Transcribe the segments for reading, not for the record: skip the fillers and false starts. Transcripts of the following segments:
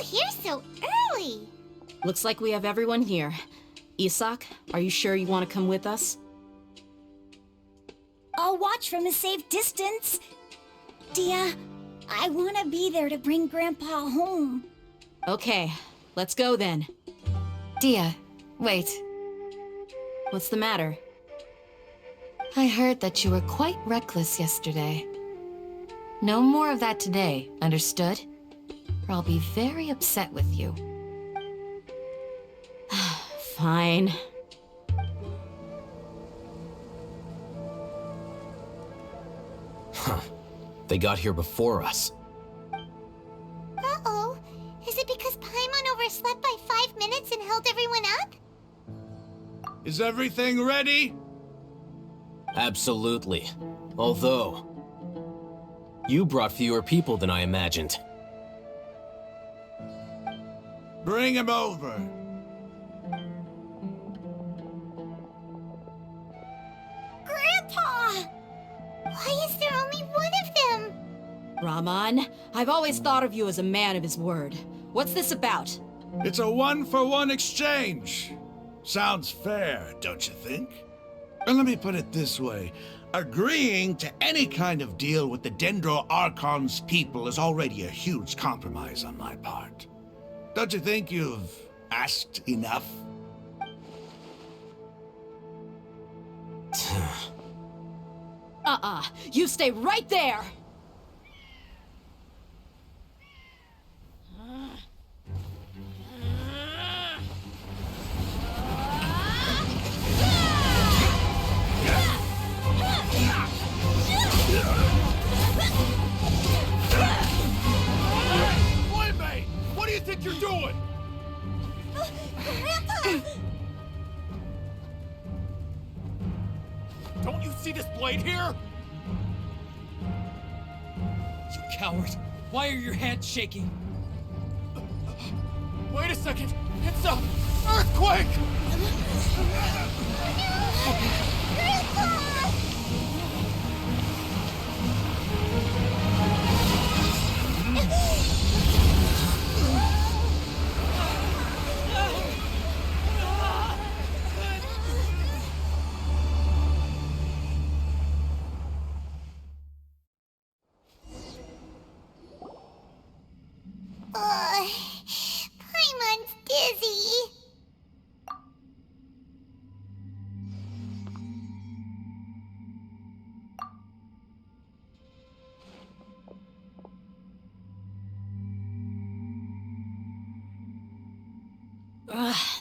all here so early? Looks like we have everyone here. Isak, are you sure you want to come with us? I'll watch from a safe distance. Dia, I want to be there to bring Grandpa home. Okay, let's go then. Dia, wait. What's the matter? I heard that you were quite reckless yesterday. No more of that today, understood? Or I'll be very upset with you. Fine. Huh. They got here before us. Uh-oh. Is it because Paimon overslept by 5 minutes and held everyone up? Is everything ready? Absolutely. Although, you brought fewer people than I imagined. Bring him over. Grandpa! Why is there only one of them? Rahman, I've always thought of you as a man of his word. What's this about? It's a one-for-one exchange. Sounds fair, don't you think? And let me put it this way. Agreeing to any kind of deal with the Dendro Archon's people is already a huge compromise on my part. Don't you think you've asked enough? You stay right there! Boy, what do you think you're doing? Grandpa! Don't you see this blade here? You coward! Why are your hands shaking? Wait a second! It's a earthquake! Grandpa! Paimon's dizzy.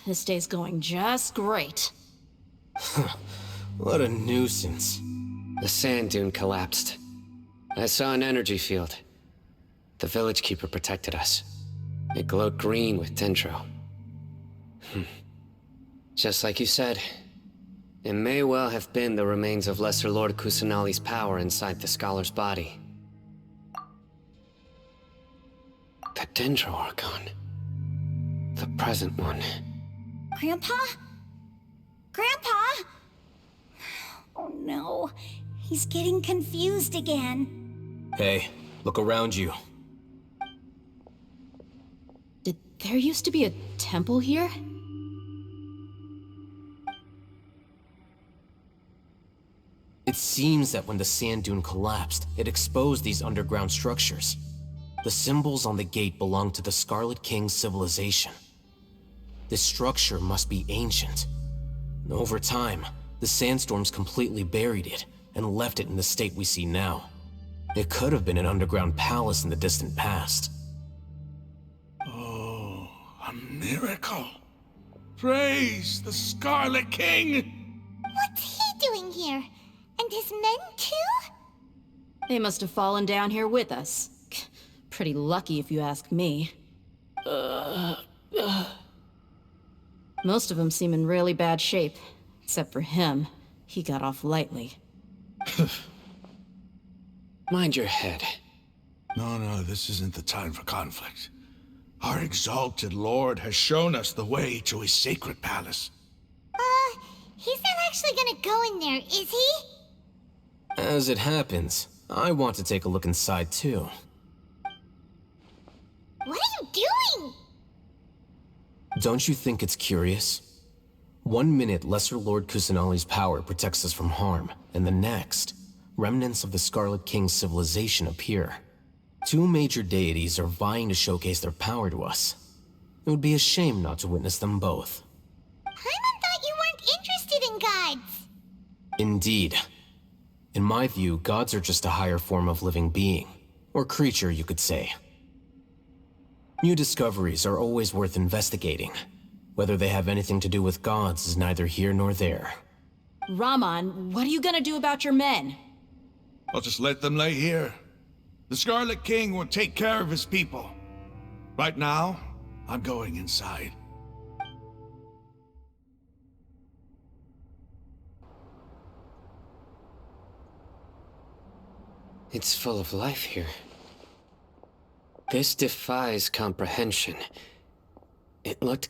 This day's going just great. What a nuisance. The sand dune collapsed. I saw an energy field. The village keeper protected us. It glowed green with dendro. Just like you said, it may well have been the remains of Lesser Lord Kusanali's power inside the scholar's body. The Dendro Archon. The present one. Grandpa? Grandpa? Oh no, he's getting confused again. Hey, look around you. Did there used to be a temple here? It seems that when the sand dune collapsed, it exposed these underground structures. The symbols on the gate belong to the Scarlet King's civilization. This structure must be ancient. Over time, the sandstorms completely buried it and left it in the state we see now. It could have been an underground palace in the distant past. Oh, a miracle. Praise the Scarlet King! What's he doing here? And his men too? They must have fallen down here with us. Pretty lucky if you ask me. Most of them seem in really bad shape. Except for him. He got off lightly. Mind your head. No, this isn't the time for conflict. Our exalted lord has shown us the way to his sacred palace. He's not actually gonna go in there, is he? As it happens, I want to take a look inside too. What are you doing? Don't you think it's curious? 1 minute, Lesser Lord Kusanali's power protects us from harm, and the next, remnants of the Scarlet King's civilization appear. Two major deities are vying to showcase their power to us. It would be a shame not to witness them both. Paimon thought you weren't interested in gods. Indeed. In my view, gods are just a higher form of living being, or creature, you could say. New discoveries are always worth investigating. Whether they have anything to do with gods is neither here nor there. Rahman, what are you gonna do about your men? I'll just let them lay here. The Scarlet King will take care of his people. Right now, I'm going inside. It's full of life here. This defies comprehension. It looked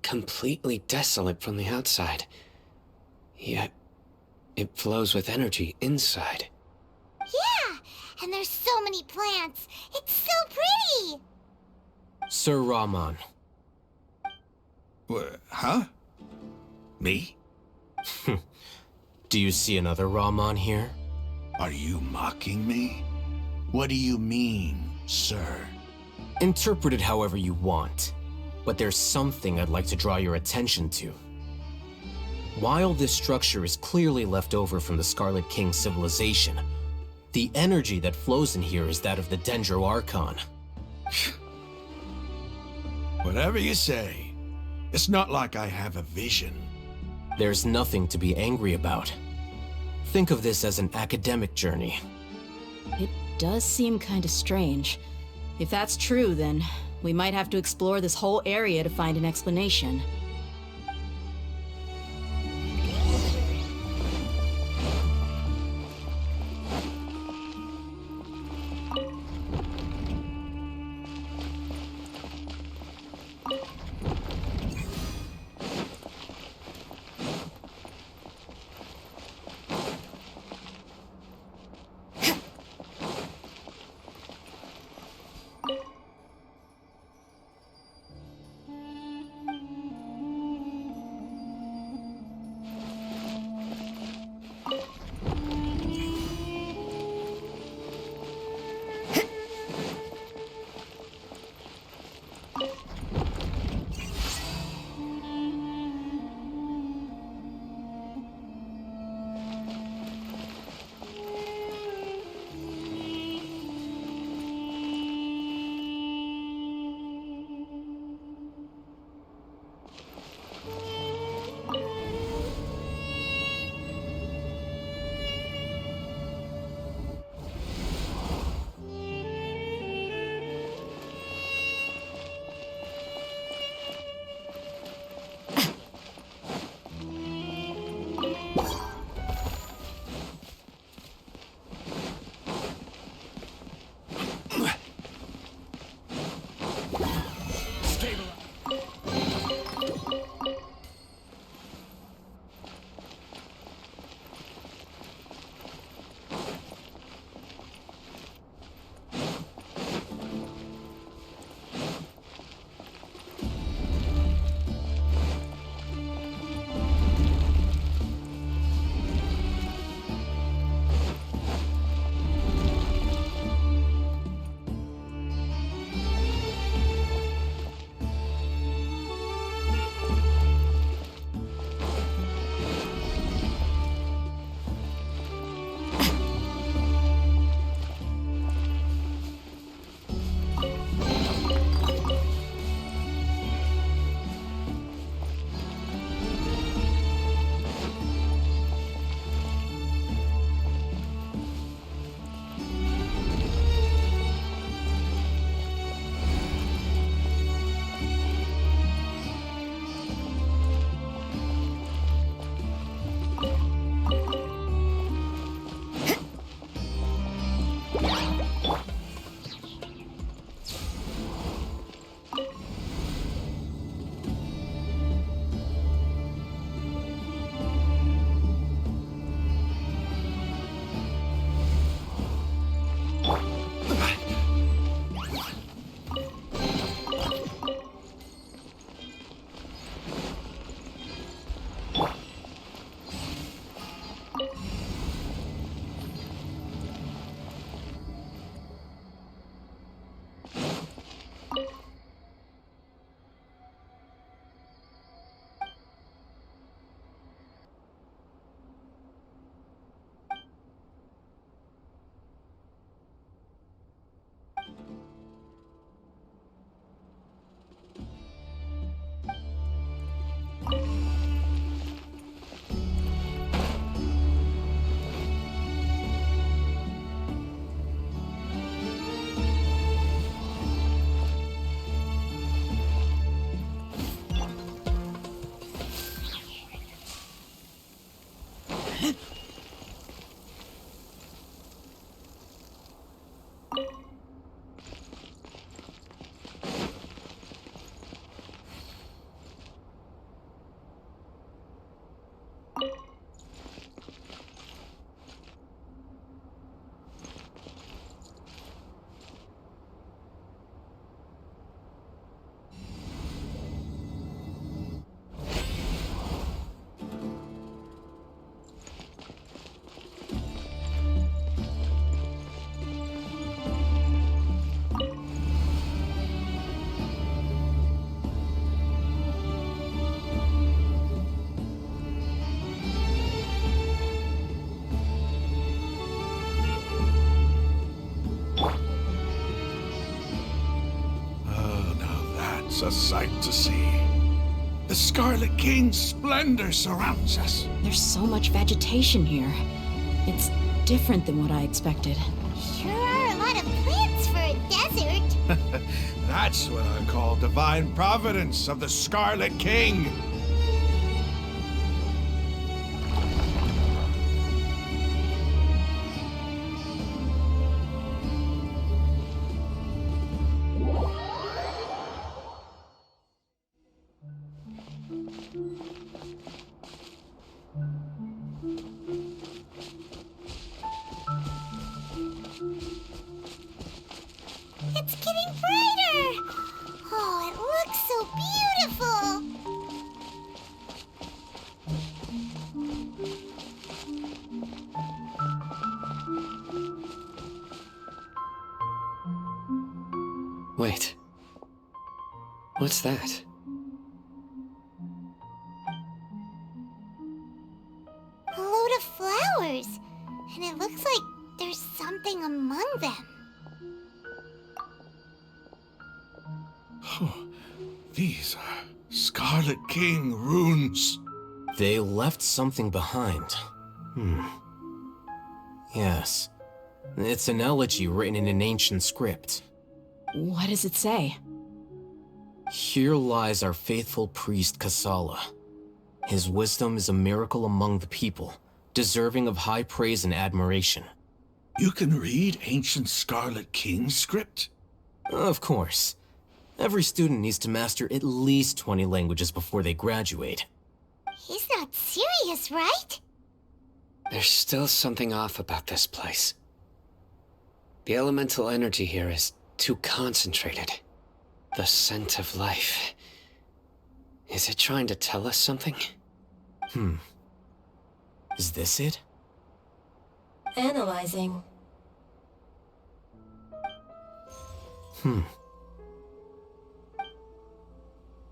completely desolate from the outside. Yet, it flows with energy inside. Yeah, and there's so many plants. It's so pretty. Sir Rahman. Huh? Me? Do you see another Rahman here? Are you mocking me? What do you mean, sir? Interpret it however you want, but there's something I'd like to draw your attention to. While this structure is clearly left over from the Scarlet King's civilization, the energy that flows in here is that of the Dendro Archon. Whatever you say. It's not like I have a vision. There's nothing to be angry about. Think of this as an academic journey. It does seem kinda strange. If that's true, then we might have to explore this whole area to find an explanation. It's a sight to see. The Scarlet King's splendor surrounds us. There's so much vegetation here. It's different than what I expected. Sure are a lot of plants for a desert. That's what I call divine providence of the Scarlet King. It's getting brighter! Oh, it looks so beautiful! Wait. What's that? A load of flowers. And it looks like there's something among them. Oh, these are Scarlet King runes. They left something behind. Yes. It's an elegy written in an ancient script. What does it say? Here lies our faithful priest Kasala. His wisdom is a miracle among the people, deserving of high praise and admiration. You can read ancient Scarlet King script? Of course. Every student needs to master at least 20 languages before they graduate. He's not serious, right? There's still something off about this place. The elemental energy here is too concentrated. The scent of life. Is it trying to tell us something? Is this it? Analyzing.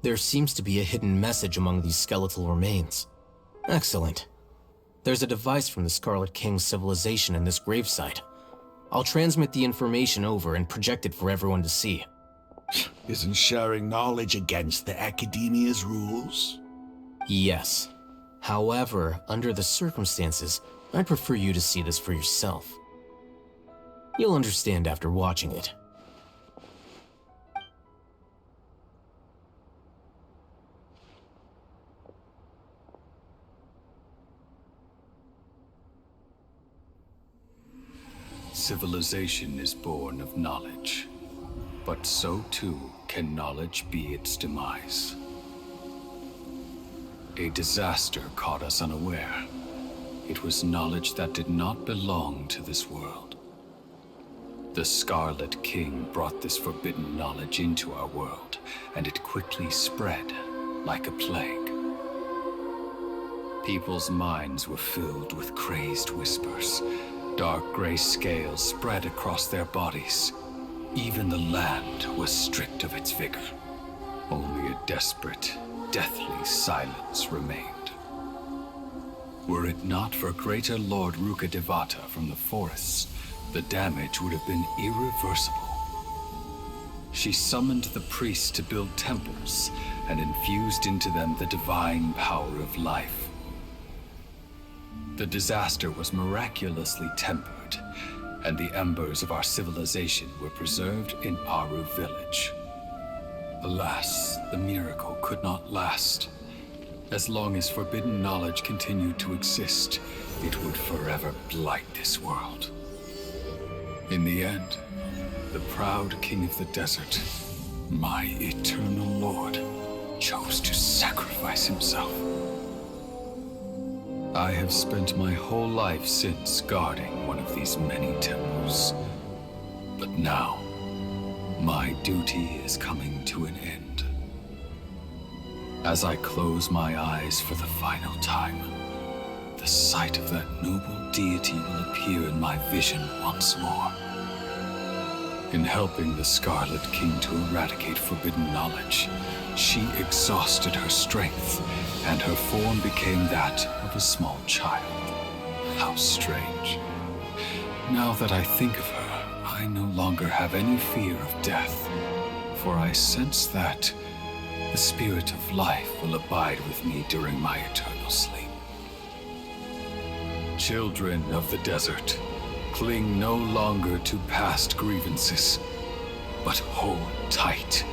There seems to be a hidden message among these skeletal remains. Excellent. There's a device from the Scarlet King's civilization in this gravesite. I'll transmit the information over and project it for everyone to see. Isn't sharing knowledge against the Academia's rules? Yes. However, under the circumstances, I'd prefer you to see this for yourself. You'll understand after watching it. Civilization is born of knowledge, but so too can knowledge be its demise. A disaster caught us unaware. It was knowledge that did not belong to this world. The Scarlet King brought this forbidden knowledge into our world, and it quickly spread like a plague. People's minds were filled with crazed whispers. Dark gray scales spread across their bodies. Even the land was stripped of its vigor. Only a desperate, deathly silence remained. Were it not for greater Lord Rukkhadevata from the forests, the damage would have been irreversible. She summoned the priests to build temples and infused into them the divine power of life. The disaster was miraculously tempered, and the embers of our civilization were preserved in Aru village. Alas, the miracle could not last. As long as forbidden knowledge continued to exist, it would forever blight this world. In the end, the proud king of the desert, my eternal lord, chose to sacrifice himself. I have spent my whole life since guarding one of these many temples. But now, my duty is coming to an end. As I close my eyes for the final time, the sight of that noble deity will appear in my vision once more. In helping the Scarlet King to eradicate forbidden knowledge, she exhausted her strength, and her form became that of a small child. How strange. Now that I think of her, I no longer have any fear of death, for I sense that the spirit of life will abide with me during my eternal sleep. Children of the desert, cling no longer to past grievances, but hold tight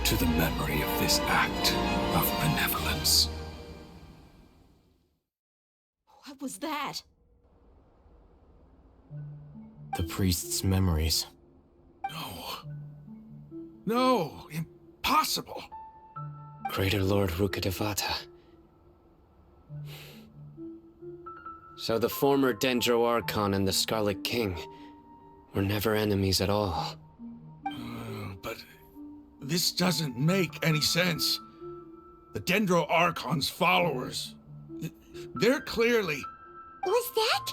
to the memory of this act of benevolence. What was that? The priest's memories. No, impossible. Greater Lord Rukkhadevata. So the former Dendro Archon and the Scarlet King were never enemies at all. But this doesn't make any sense. The Dendro Archon's followers, they're clearly... Was that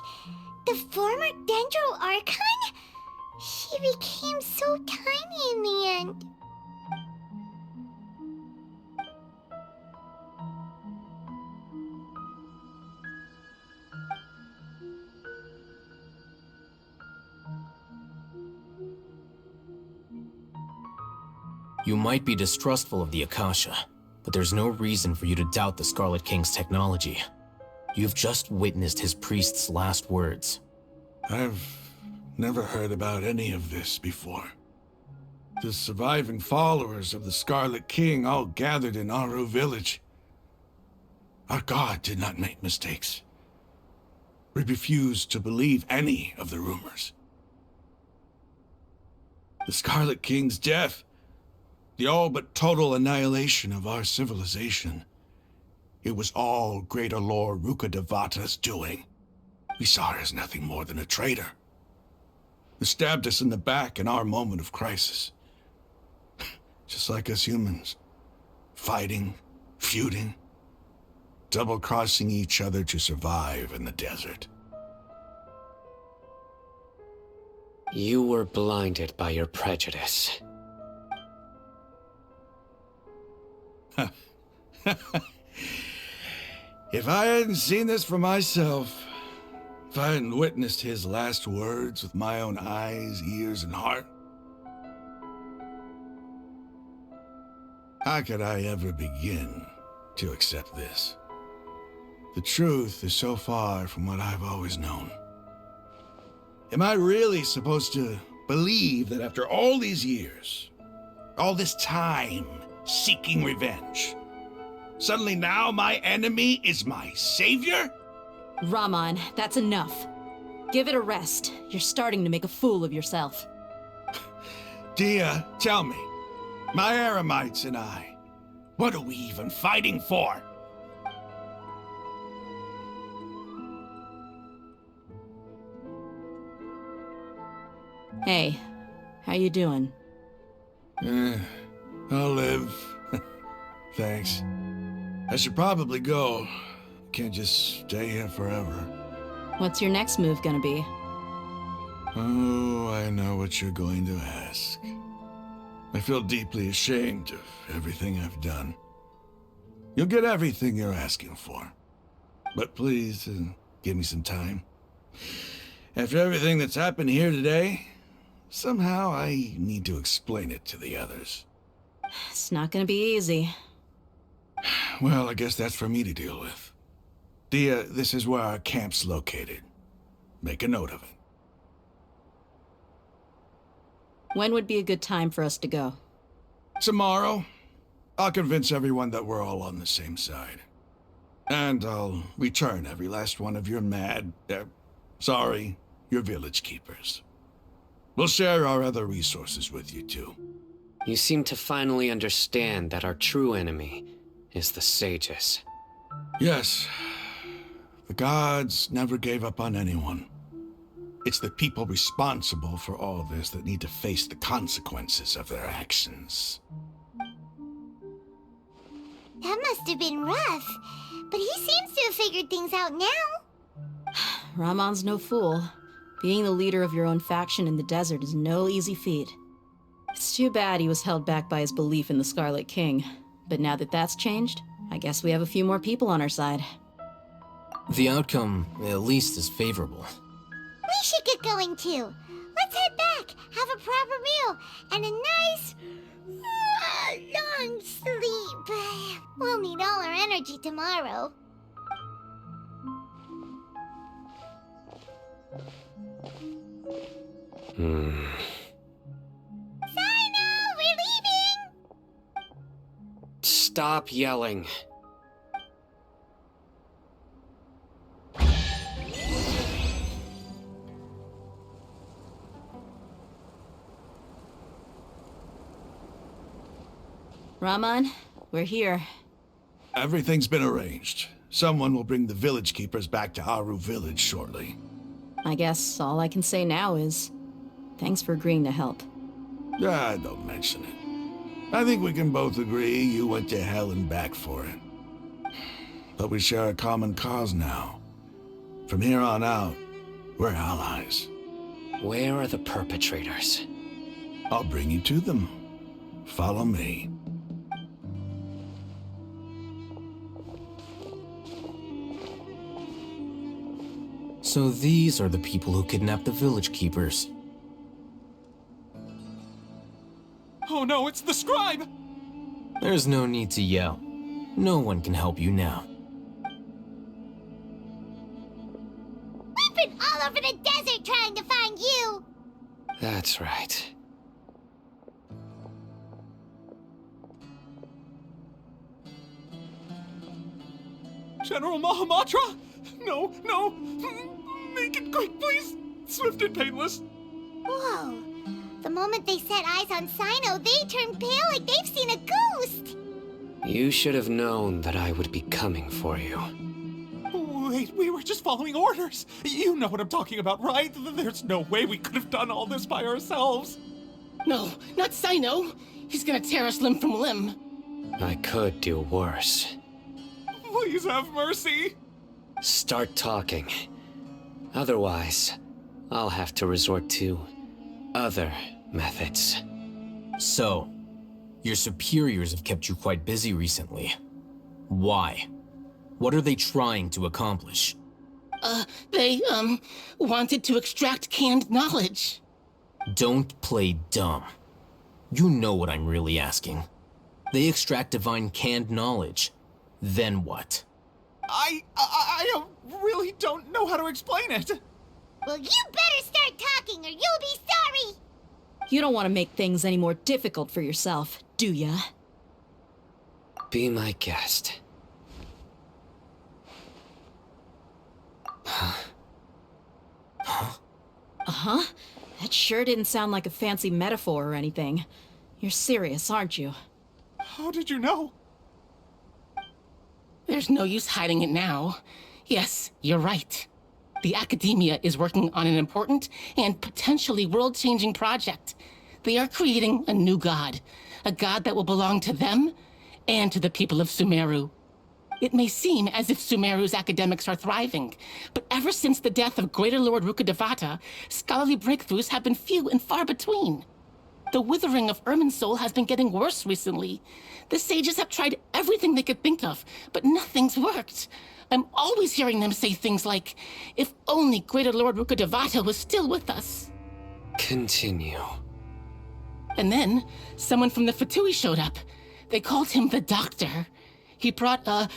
the former Dendro Archon? She became so tiny in the end. You might be distrustful of the Akasha, but there's no reason for you to doubt the Scarlet King's technology. You've just witnessed his priest's last words. I've never heard about any of this before. The surviving followers of the Scarlet King all gathered in Aru village. Our god did not make mistakes. We refused to believe any of the rumors. The Scarlet King's death, the all but total annihilation of our civilization, it was all Greater Lord Rukkhadevata's doing. We saw her as nothing more than a traitor, who stabbed us in the back in our moment of crisis. Just like us humans, fighting, feuding, double-crossing each other to survive in the desert. You were blinded by your prejudice. If I hadn't seen this for myself, if I hadn't witnessed his last words with my own eyes, ears, and heart, how could I ever begin to accept this? The truth is so far from what I've always known. Am I really supposed to believe that after all these years, all this time seeking revenge, suddenly now my enemy is my savior? Raman, that's enough. Give it a rest. You're starting to make a fool of yourself. Dia, tell me, my Eremites and I, what are we even fighting for? Hey, how you doing? I'll live. Thanks. I should probably go. Can't just stay here forever. What's your next move gonna be? Oh, I know what you're going to ask. I feel deeply ashamed of everything I've done. You'll get everything you're asking for. But please, give me some time. After everything that's happened here today, somehow I need to explain it to the others. It's not gonna be easy. Well, I guess that's for me to deal with. Dia, this is where our camp's located. Make a note of it. When would be a good time for us to go? Tomorrow, I'll convince everyone that we're all on the same side. And I'll return every last one of your your village keepers. We'll share our other resources with you, too. You seem to finally understand that our true enemy is the sages. Yes. The gods never gave up on anyone. It's the people responsible for all this that need to face the consequences of their actions. That must have been rough, but he seems to have figured things out now. Ramon's no fool. Being the leader of your own faction in the desert is no easy feat. It's too bad he was held back by his belief in the Scarlet King. But now that that's changed, I guess we have a few more people on our side. The outcome, at least, is favorable. We should get going too. Let's head back, have a proper meal, and a nice, long sleep. We'll need all our energy tomorrow. Sino, we're leaving! Stop yelling. Ramon, we're here. Everything's been arranged. Someone will bring the village keepers back to Aru village shortly. I guess all I can say now is, thanks for agreeing to help. Don't mention it. I think we can both agree you went to hell and back for it. But we share a common cause now. From here on out, we're allies. Where are the perpetrators? I'll bring you to them. Follow me. So these are the people who kidnapped the village keepers. Oh no, it's the scribe! There's no need to yell. No one can help you now. We've been all over the desert trying to find you! That's right. General Mahamatra? No, no! Make it quick, please! Swift and painless. Whoa. The moment they set eyes on Sino, they turned pale like they've seen a ghost! You should have known that I would be coming for you. Wait, we were just following orders. You know what I'm talking about, right? There's no way we could have done all this by ourselves. No, not Sino. He's gonna tear us limb from limb. I could do worse. Please have mercy. Start talking. Otherwise, I'll have to resort to other methods. So, your superiors have kept you quite busy recently. Why? What are they trying to accomplish? They wanted to extract canned knowledge. Don't play dumb. You know what I'm really asking. They extract divine canned knowledge. Then what? I really don't know how to explain it. Well, you better start talking or you'll be sorry! You don't want to make things any more difficult for yourself, do ya? Be my guest. Uh-huh. That sure didn't sound like a fancy metaphor or anything. You're serious, aren't you? How did you know? There's no use hiding it now. Yes, you're right. The Academia is working on an important and potentially world-changing project. They are creating a new god. A god that will belong to them and to the people of Sumeru. It may seem as if Sumeru's academics are thriving, but ever since the death of Greater Lord Rukkhadevata, scholarly breakthroughs have been few and far between. The withering of Irminsul has been getting worse recently. The sages have tried everything they could think of, but nothing's worked. I'm always hearing them say things like, if only Greater Lord Rukkhadevata was still with us. Continue. And then, someone from the Fatui showed up. They called him the Doctor. He brought a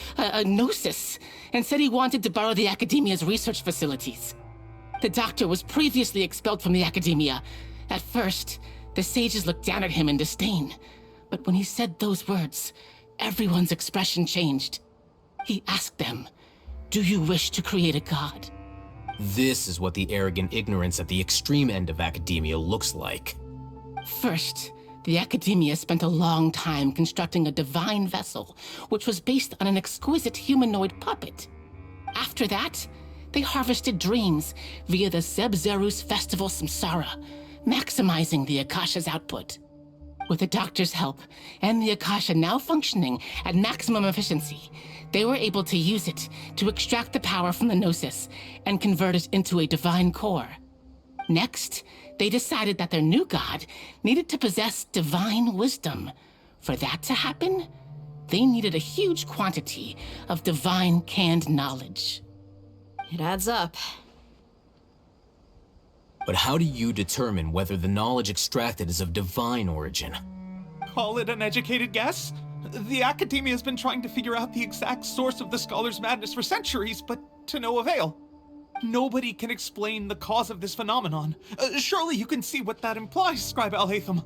gnosis and said he wanted to borrow the Academia's research facilities. The Doctor was previously expelled from the Academia. At first, the sages looked down at him in disdain. But when he said those words, everyone's expression changed. He asked them, "Do you wish to create a god?" This is what the arrogant ignorance at the extreme end of academia looks like. First, the Academia spent a long time constructing a divine vessel, which was based on an exquisite humanoid puppet. After that, they harvested dreams via the Zeb-Zerus Festival Samsara, maximizing the Akasha's output. With the doctor's help, and the Akasha now functioning at maximum efficiency, they were able to use it to extract the power from the Gnosis and convert it into a divine core. Next, they decided that their new god needed to possess divine wisdom. For that to happen, they needed a huge quantity of divine canned knowledge. It adds up. But how do you determine whether the knowledge extracted is of divine origin? Call it an educated guess? The Academia has been trying to figure out the exact source of the Scholar's madness for centuries, but to no avail. Nobody can explain the cause of this phenomenon. Surely you can see what that implies, Scribe Al-Haytham.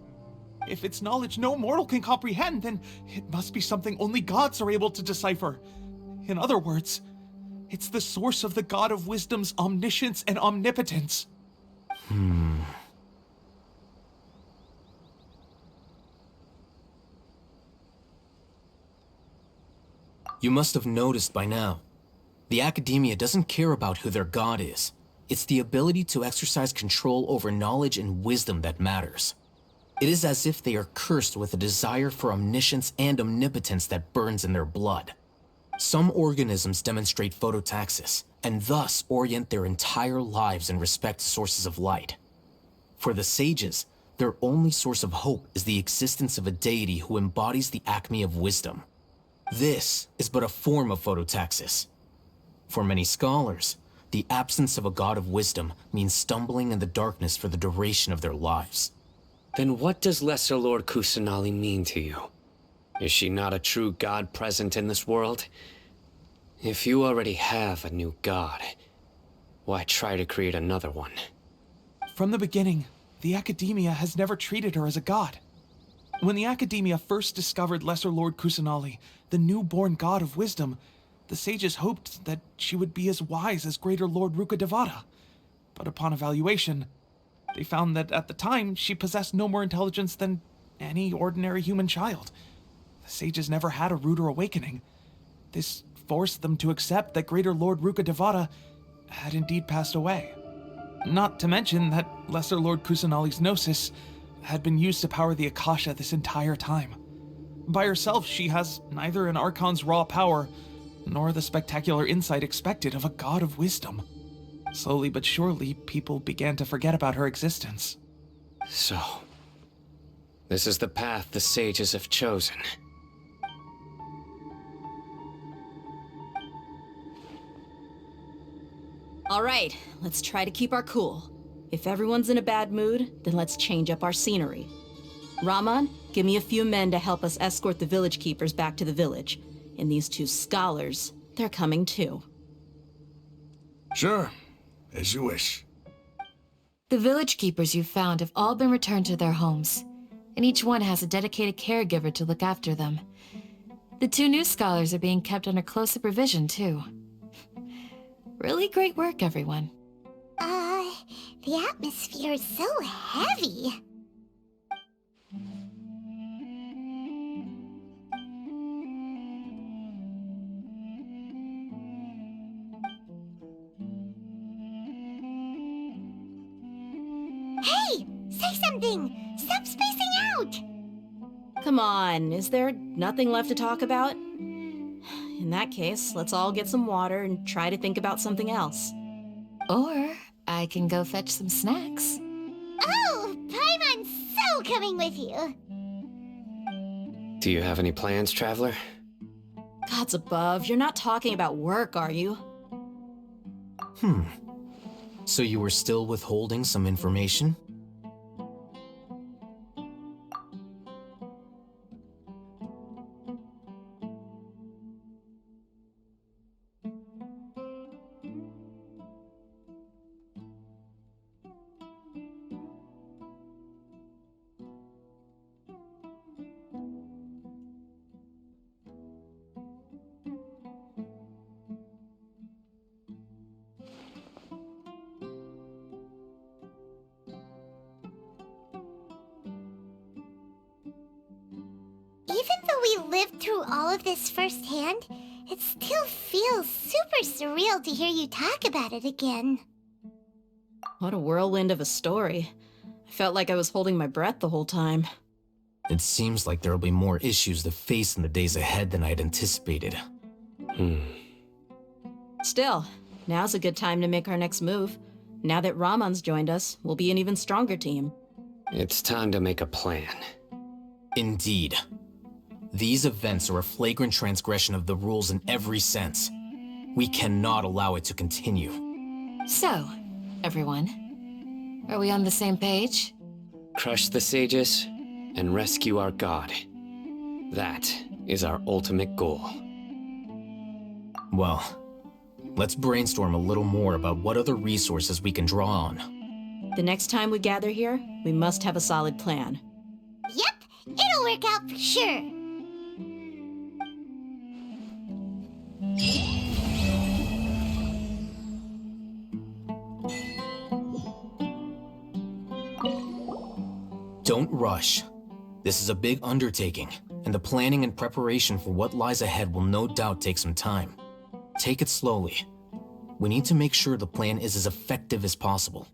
If it's knowledge no mortal can comprehend, then it must be something only gods are able to decipher. In other words, it's the source of the God of Wisdom's omniscience and omnipotence. You must have noticed by now. The Academia doesn't care about who their god is. It's the ability to exercise control over knowledge and wisdom that matters. It is as if they are cursed with a desire for omniscience and omnipotence that burns in their blood. Some organisms demonstrate phototaxis, and thus orient their entire lives in respect to sources of light. For the sages, their only source of hope is the existence of a deity who embodies the acme of wisdom. This is but a form of phototaxis. For many scholars, the absence of a god of wisdom means stumbling in the darkness for the duration of their lives. Then what does Lesser Lord Kusanali mean to you? Is she not a true god present in this world? If you already have a new god, why try to create another one? From the beginning, the Academia has never treated her as a god. When the Academia first discovered Lesser Lord Kusanali, the newborn god of wisdom, the sages hoped that she would be as wise as Greater Lord Rukkhadevata. But upon evaluation, they found that at the time she possessed no more intelligence than any ordinary human child. The sages never had a ruder awakening. This forced them to accept that Greater Lord Rukkhadevata had indeed passed away. Not to mention that Lesser Lord Kusanali's Gnosis had been used to power the Akasha this entire time. By herself, she has neither an Archon's raw power, nor the spectacular insight expected of a god of wisdom. Slowly but surely, people began to forget about her existence. So, this is the path the sages have chosen. All right, let's try to keep our cool. If everyone's in a bad mood, then let's change up our scenery. Rahman, give me a few men to help us escort the village keepers back to the village. And these two scholars, they're coming too. Sure, as you wish. The village keepers you've found have all been returned to their homes, and each one has a dedicated caregiver to look after them. The two new scholars are being kept under close supervision, too. Really great work, everyone. The atmosphere is so heavy. Hey! Say something! Stop spacing out! Come on, is there nothing left to talk about? In that case, let's all get some water and try to think about something else. Or I can go fetch some snacks. Oh, Paimon's so coming with you. Do you have any plans, Traveler? Gods above, you're not talking about work, are you? So you were still withholding some information? we lived through all of this firsthand, it still feels super surreal to hear you talk about it again. What a whirlwind of a story. I felt like I was holding my breath the whole time. It seems like there'll be more issues to face in the days ahead than I had anticipated. Still, now's a good time to make our next move. Now that Ramon's joined us, we'll be an even stronger team. It's time to make a plan. Indeed. These events are a flagrant transgression of the rules in every sense. We cannot allow it to continue. So, everyone, are we on the same page? Crush the sages and rescue our god. That is our ultimate goal. Well, let's brainstorm a little more about what other resources we can draw on. The next time we gather here, we must have a solid plan. Yep, it'll work out for sure. Don't rush. This is a big undertaking, and the planning and preparation for what lies ahead will no doubt take some time. Take it slowly. We need to make sure the plan is as effective as possible.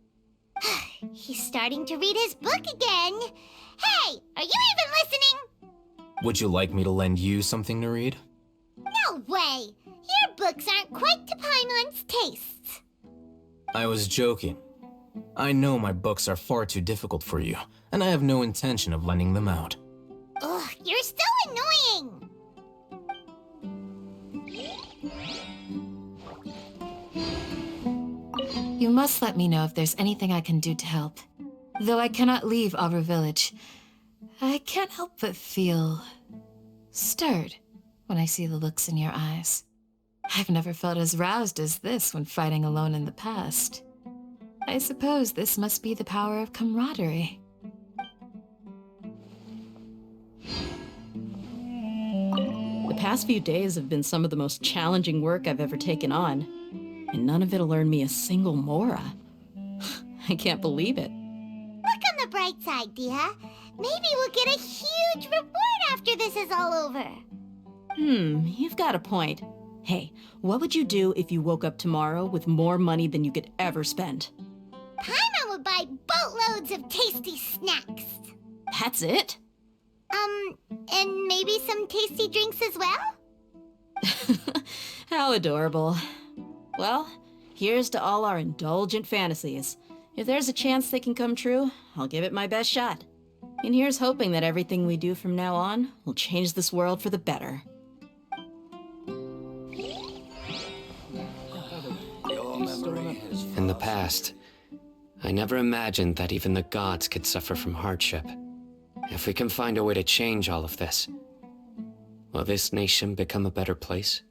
He's starting to read his book again. Hey, are you even listening? Would you like me to lend you something to read? No way. Your books aren't quite to Paimon's tastes. I was joking. I know my books are far too difficult for you, and I have no intention of lending them out. Ugh, you're so annoying. You must let me know if there's anything I can do to help. Though I cannot leave Aura Village, I can't help but feel stirred when I see the looks in your eyes. I've never felt as roused as this when fighting alone in the past. I suppose this must be the power of camaraderie. The past few days have been some of the most challenging work I've ever taken on, and none of it'll earn me a single Mora. I can't believe it. Look on the bright side, Dia. Maybe we'll get a huge reward after this is all over. You've got a point. Hey, what would you do if you woke up tomorrow with more money than you could ever spend? Paimon would buy boatloads of tasty snacks. That's it? And maybe some tasty drinks as well? How adorable. Well, here's to all our indulgent fantasies. If there's a chance they can come true, I'll give it my best shot. And here's hoping that everything we do from now on will change this world for the better. In the past, I never imagined that even the gods could suffer from hardship. If we can find a way to change all of this, will this nation become a better place?